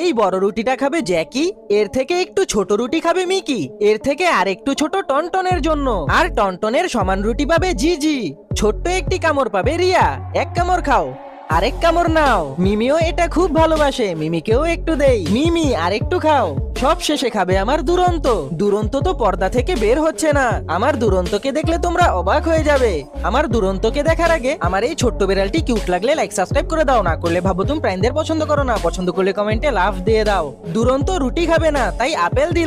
এই বড় রুটিটা খাবে জ্যাকি, এর থেকে একটু ছোট রুটি খাবে মিকি, এর থেকে আর একটু ছোট টনটনের জন্য, আর টনটনের সমান রুটি পাবে জিজি। ছোট্ট একটি কামড় পাবে রিয়া। এক কামড় খাও, আরেক কামড় নাও। মিমিও এটা খুব ভালোবাসে, মিমিকেও একটু দেই। মিমি আরেকটু খাও। সব শেষে খাবে আমার দুরন্ত। দুরন্ত তো পর্দা থেকে বের হচ্ছে না। আমার দুরন্তকে দেখলে তোমরা অবাক হয়ে যাবে। আমার দুরন্তকে দেখার আগে আমার এই ছোট্ট বিড়ালটি কিউট লাগলে লাইক সাবস্ক্রাইব করে দাও, না করলে ভাবো তুমি প্রাইমদের পছন্দ করো না, পছন্দ করলে কমেন্টে লাভ দিয়ে দাও। দুরন্ত রুটি খাবে না, তাই আপেল দিলাম।